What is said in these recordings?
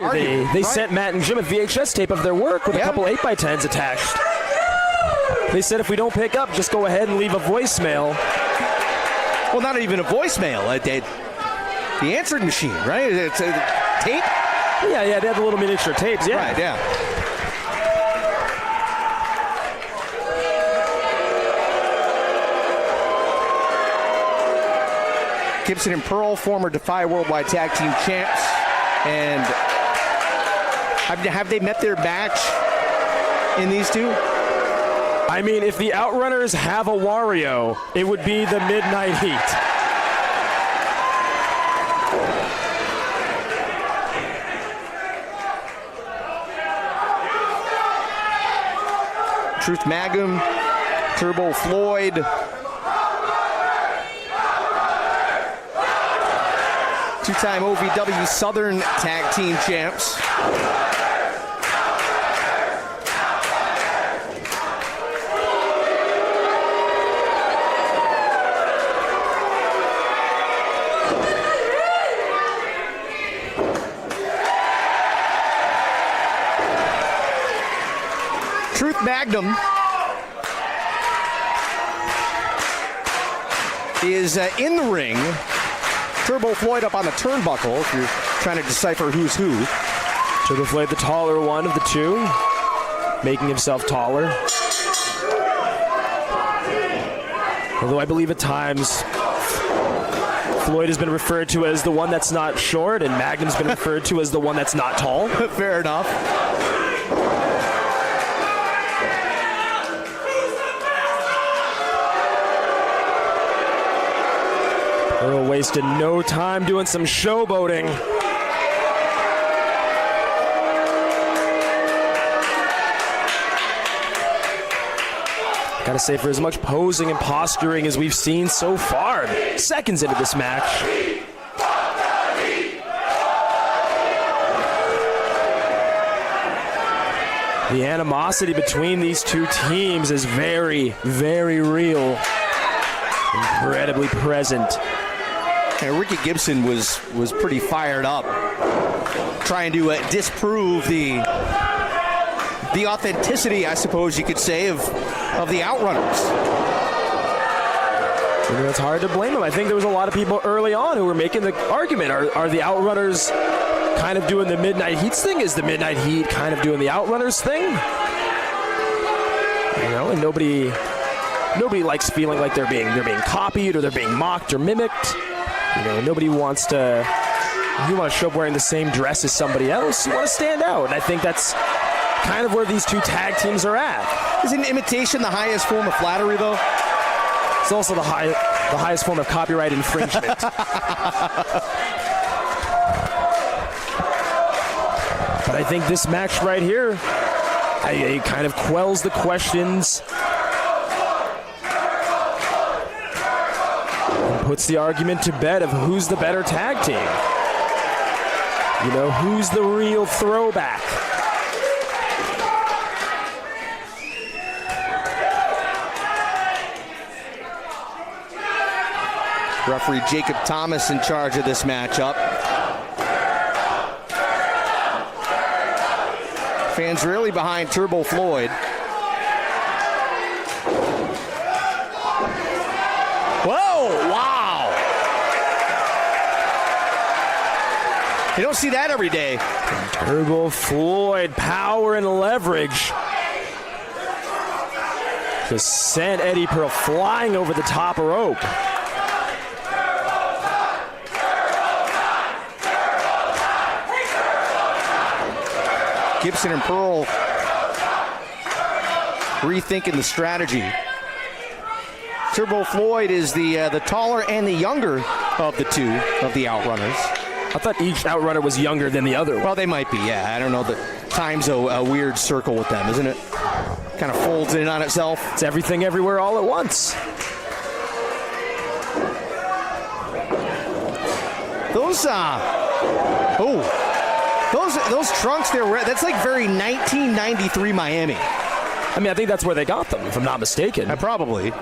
They sent Matt and Jim a VHS tape of their work with a couple 8x10s attached. They said if we don't pick up, just go ahead and leave a voicemail. Well, not even a voicemail. The answering machine, right? It's a tape? Yeah, they had the little miniature tapes, yeah. Right, yeah. Gibson and Pearl, former DEFY Worldwide Tag Team champs. And have they met their match in these two? I mean, if the Outrunners have a Wario, it would be the Midnight Heat. Truth Magnum, Turbo Floyd. Two-time OVW Southern Tag Team champs. Truth Magnum is in the ring. Turbo Floyd up on the turnbuckle if you're trying to decipher who's who. Turbo Floyd, the taller one of the two, making himself taller. Although I believe at times Floyd has been referred to as the one that's not short, and Magnum's been referred to as the one that's not tall. Fair enough. Earl wasted no time doing some showboating. Gotta say, for as much posing and posturing as we've seen so far, seconds into this match, the animosity between these two teams is very, very real. Incredibly present. And Ricky Gibson was pretty fired up, trying to disprove the authenticity, I suppose you could say, of the Outrunners. You know, it's hard to blame him. I think there was a lot of people early on who were making the argument: Are the Outrunners kind of doing the Midnight Heats thing? Is the Midnight Heat kind of doing the Outrunners thing? You know, and nobody likes feeling like they're being copied or they're being mocked or mimicked. You know, nobody wants to. You want to show up wearing the same dress as somebody else. You want to stand out, and I think that's kind of where these two tag teams are at. Isn't imitation the highest form of flattery, though? It's also the highest form of copyright infringement. But I think this match right here, it kind of quells the questions. Puts the argument to bed of who's the better tag team. You know, who's the real throwback? Referee Jacob Thomas in charge of this matchup. Fans really behind Turbo Floyd. Whoa, wow. You don't see that every day. Turbo Floyd, power and leverage. Just sent Eddie Pearl flying over the top rope. Gibson and Pearl rethinking the strategy. Turbo Floyd is the taller and the younger of the two of the Outrunners. I thought each Outrunner was younger than the other. Well, they might be, yeah. I don't know. Time's a weird circle with them, isn't it? Kind of folds in on itself. It's everything everywhere all at once. Those trunks they're wearing, that's like very 1993 Miami. I mean, I think that's where they got them, if I'm not mistaken. Probably.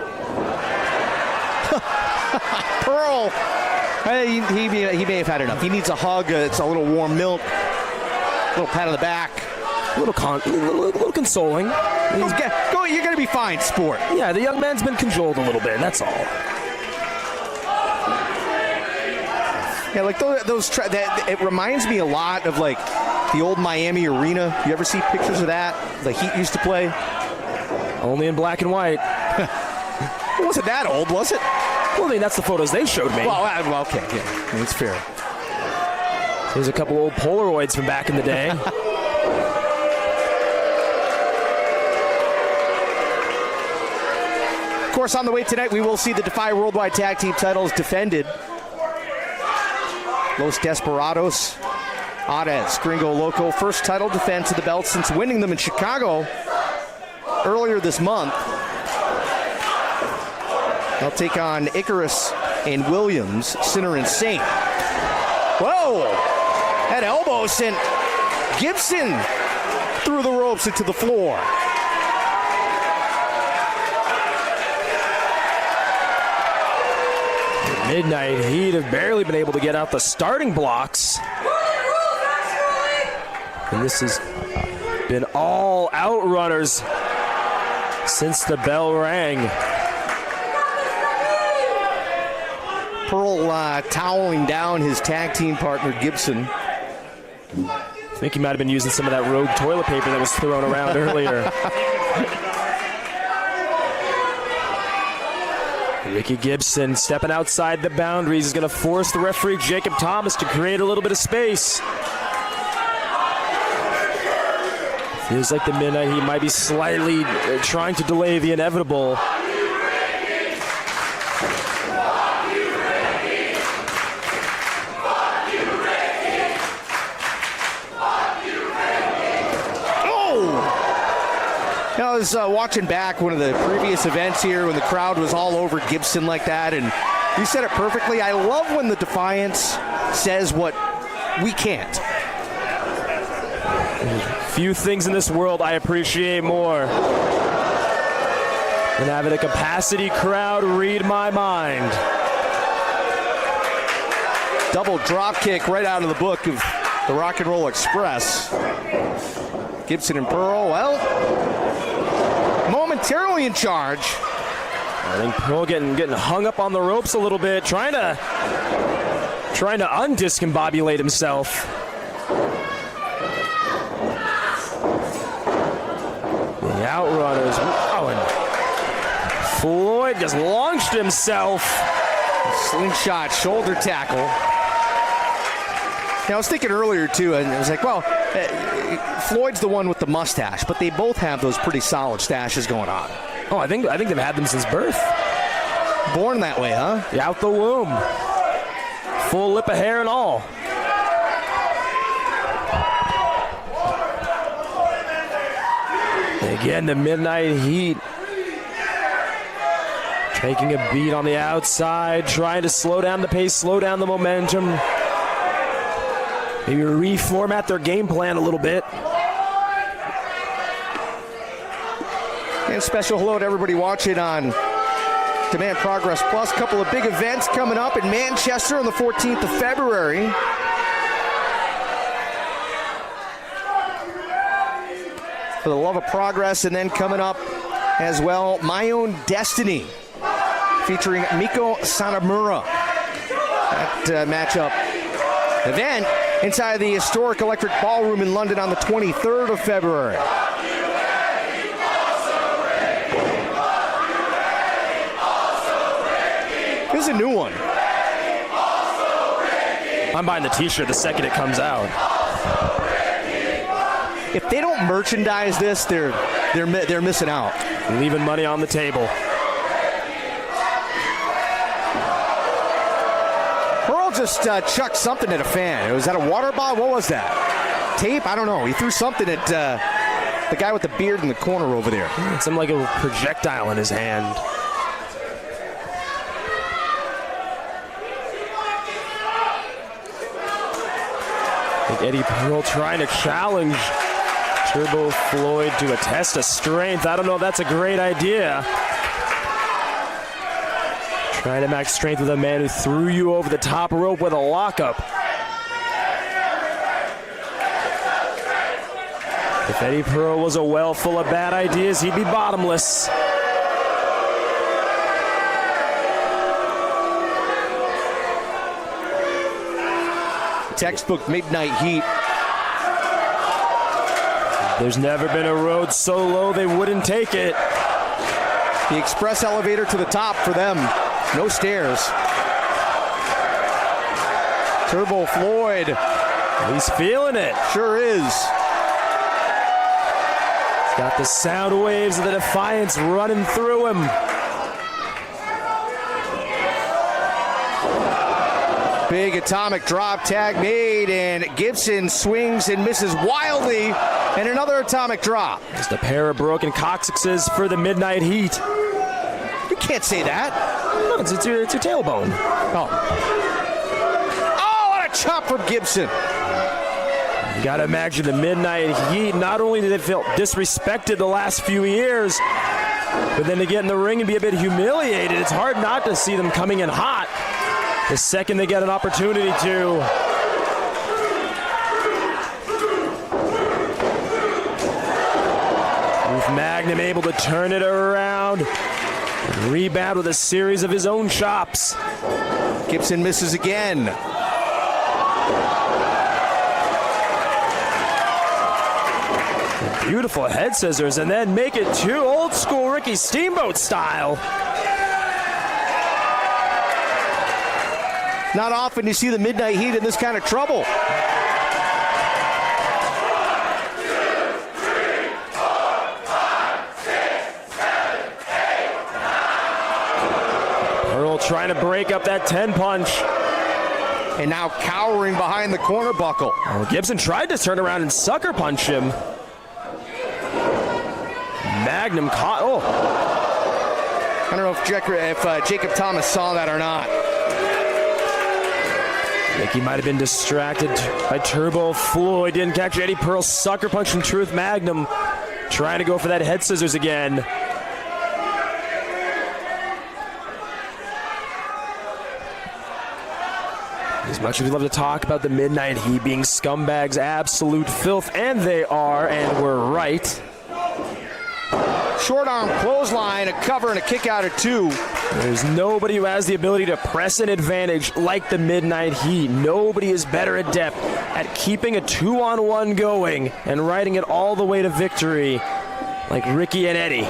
Pearl, he may have had enough. He needs a hug. It's a little warm milk. Little pat on the back. A little consoling. Go, you're going to be fine, sport. Yeah, the young man's been cajoled a little bit, that's all. Yeah, like it reminds me a lot of like the old Miami Arena. You ever see pictures of that? The Heat used to play. Only in black and white. It wasn't that old, was it? Well, I mean, that's the photos they showed me. Well, okay, yeah, that's fair. There's a couple old Polaroids from back in the day. Of course, on the way tonight, we will see the DEFY Worldwide Tag Team titles defended. Los Desperados, Arez, Gringo Loco, first title defense of the belt since winning them in Chicago earlier this month. They'll take on Icarus and Williams, Sinner and Saint. Whoa! That elbow sent Gibson through the ropes into the floor. Midnight Heat have barely been able to get out the starting blocks. And this has been all Outrunners since the bell rang. Pearl toweling down his tag team partner, Gibson. I think he might have been using some of that rogue toilet paper that was thrown around earlier. Ricky Gibson stepping outside the boundaries is going to force the referee Jacob Thomas to create a little bit of space. Feels like the Midnight Heat might be slightly trying to delay the inevitable. I was watching back one of the previous events here when the crowd was all over Gibson like that, and you said it perfectly. I love when the Defiance says what we can't. Few things in this world I appreciate more than having a capacity crowd read my mind. Double drop kick right out of the book of the Rock and Roll Express. Gibson and Pearl, well, momentarily in charge. I think Pearl getting hung up on the ropes a little bit, trying to undiscombobulate himself. The Outrunners, wow, and Floyd just launched himself. Slingshot shoulder tackle. Now, I was thinking earlier, too, and I was like, well, Floyd's the one with the mustache, but they both have those pretty solid stashes going on. Oh, I think they've had them since birth. Born that way, huh? Yeah, out the womb. Full lip of hair and all. Again, the Midnight Heat taking a beat on the outside, trying to slow down the pace, slow down the momentum. Maybe reformat their game plan a little bit. And special hello to everybody watching on Demand Progress Plus. Couple of big events coming up in Manchester on the 14th of February. For the love of progress, and then coming up as well, My Own Destiny, featuring Miko Sanamura. That matchup event inside the historic Electric Ballroom in London on the 23rd of February. Here's a new one. I'm buying the t-shirt the second it comes out. If they don't merchandise this, they're missing out. Leaving money on the table. Pearl just chucked something at a fan. Was that a water bottle? What was that? Tape? I don't know. He threw something at the guy with the beard in the corner over there. Something like a projectile in his hand. I think Eddie Pearl trying to challenge Turbo Floyd to a test of strength. I don't know if that's a great idea. Trying to max strength with a man who threw you over the top rope with a lockup. If Eddie Pearl was a well full of bad ideas, he'd be bottomless. Textbook midnight heat. There's never been a road so low they wouldn't take it. The express elevator to the top for them. No stairs. Turbo Floyd. He's feeling it. Sure is. He's got the sound waves of the Defiance running through him. Big atomic drop tag made, and Gibson swings and misses wildly, and another atomic drop. Just a pair of broken coccyxes for the Midnight Heat. You can't say that. No, it's your tailbone. Oh, what a chop from Gibson. You gotta imagine the Midnight Heat, not only did they feel disrespected the last few years, but then to get in the ring and be a bit humiliated, it's hard not to see them coming in hot the second they get an opportunity to. Ruth Magnum able to turn it around and rebound with a series of his own chops. Gibson misses again. Beautiful head scissors, and then make it two, old school Ricky Steamboat style. Not often you see the Midnight Heat in this kind of trouble. Earl trying to break up that 10 punch. And now cowering behind the corner buckle. Well, Gibson tried to turn around and sucker punch him. Magnum caught. Oh. I don't know if Jacob Thomas saw that or not. I think he might have been distracted by Turbo Floyd. Didn't catch Eddie Pearl sucker punch from Truth Magnum. Trying to go for that head scissors again. As much as we love to talk about the Midnight Heat being scumbags, absolute filth, and they are, and we're right. Short arm clothesline, a cover, and a kick out of two. There's nobody who has the ability to press an advantage like the Midnight Heat. Nobody is better adept at keeping a 2-on-1 going and riding it all the way to victory like Ricky and Eddie.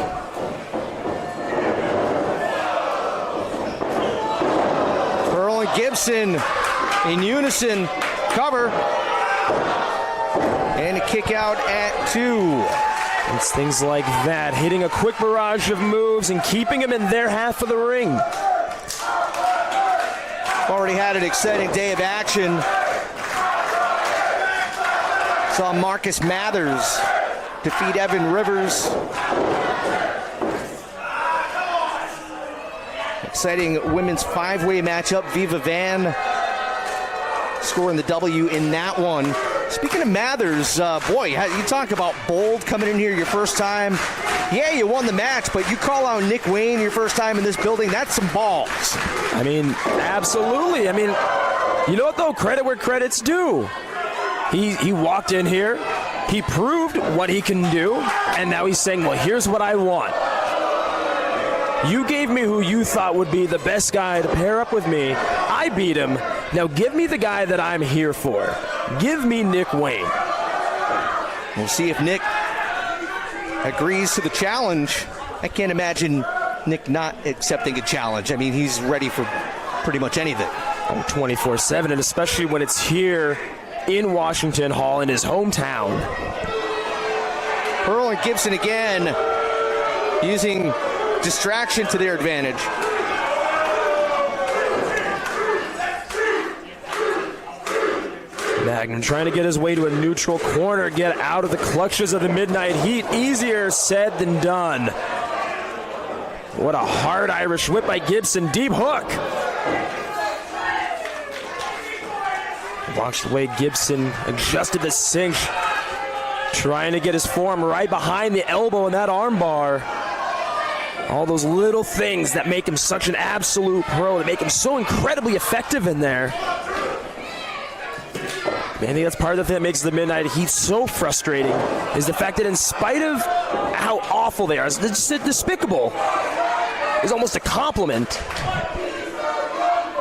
Pearl and Gibson in unison, cover, and a kick out at two. It's things like that, hitting a quick barrage of moves and keeping them in their half of the ring. Already had an exciting day of action. Saw Marcus Mathers defeat Evan Rivers. Exciting women's five-way matchup. Viva Van scoring the W in that one. Speaking of Mathers, boy, you talk about bold coming in here your first time. Yeah, you won the match, but you call out Nick Wayne your first time in this building, that's some balls. I mean, absolutely. I mean, you know what, though? Credit where credit's due. He walked in here, he proved what he can do, and now he's saying, well, here's what I want. You gave me who you thought would be the best guy to pair up with me. I beat him. Now give me the guy that I'm here for. Give me Nick Wayne. We'll see if Nick agrees to the challenge. I can't imagine Nick not accepting a challenge. I mean, he's ready for pretty much anything. 24/7, and especially when it's here in Washington Hall in his hometown. Pearl and Gibson again using distraction to their advantage. Magnum trying to get his way to a neutral corner, get out of the clutches of the Midnight Heat. Easier said than done. What a hard Irish whip by Gibson. Deep hook. Watch the way Gibson adjusted the cinch. Trying to get his form right behind the elbow in that armbar. All those little things that make him such an absolute pro, that make him so incredibly effective in there. I think that's part of the thing that makes the Midnight Heat so frustrating is the fact that in spite of how awful they are, it's just despicable, is almost a compliment.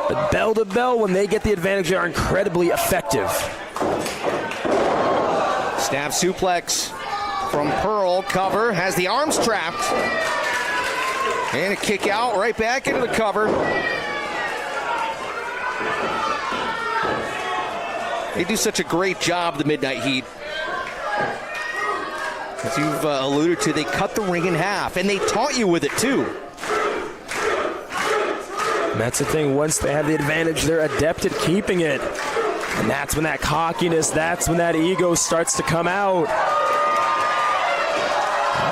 But bell to bell, when they get the advantage, they are incredibly effective. Snap suplex from Pearl. Cover, has the arms trapped. And a kick out, right back into the cover. They do such a great job, the Midnight Heat. As you've alluded to, they cut the ring in half, and they taunt you with it, too. And that's the thing, once they have the advantage, they're adept at keeping it. And that's when that cockiness, that's when that ego starts to come out.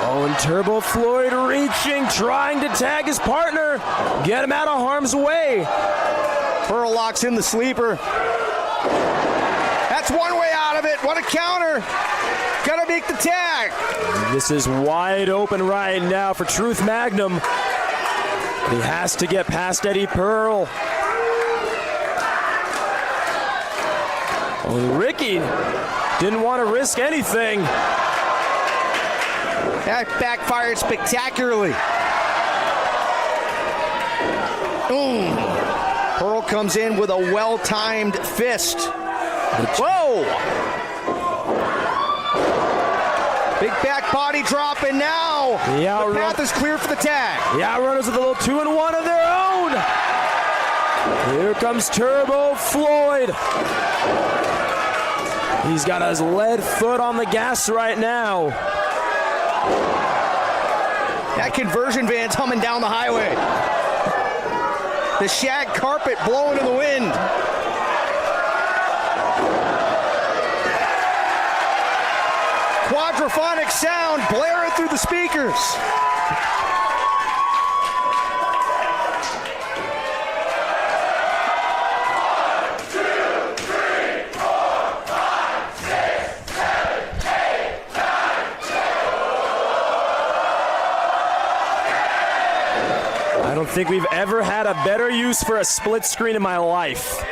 Oh, and Turbo Floyd reaching, trying to tag his partner, get him out of harm's way. Pearl locks in the sleeper. That's one way out of it. What a counter. Gotta make the tag. This is wide open right now for Truth Magnum. He has to get past Eddie Pearl. Oh, Ricky didn't want to risk anything. That backfired spectacularly. Pearl comes in with a well-timed fist. Whoa! Big back body drop, and now the path is clear for the tag. The Outrunners with a little 2-1 of their own. Here comes Turbo Floyd. He's got his lead foot on the gas right now. That conversion van's humming down the highway. The shag carpet blowing in the wind. Quadraphonic sound blaring through the speakers. I don't think we've ever had a better use for a split screen in my life.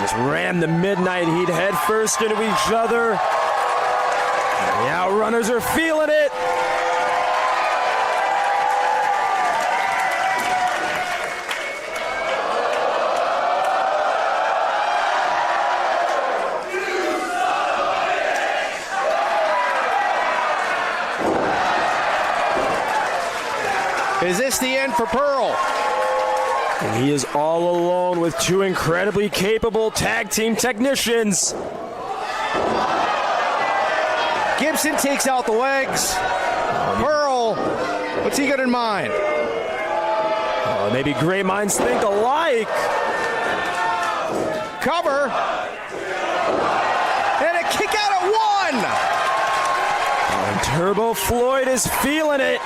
Just ran the Midnight Heat head first into each other. The Outrunners are feeling it. Is this the end for Pearl? And he is all alone with two incredibly capable tag team technicians. Gibson takes out the legs. Pearl, what's he got in mind? Maybe great minds think alike. Cover. And a kick out at one. And Turbo Floyd is feeling it.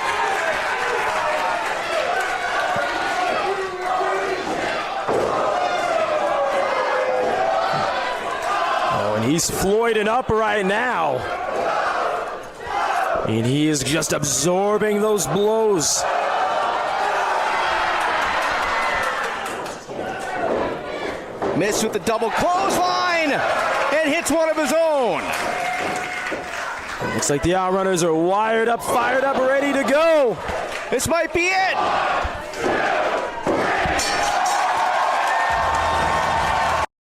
He's Floyding up right now. And he is just absorbing those blows. Missed with the double clothesline and hits one of his own. Looks like the Outrunners are wired up, fired up, ready to go. This might be it.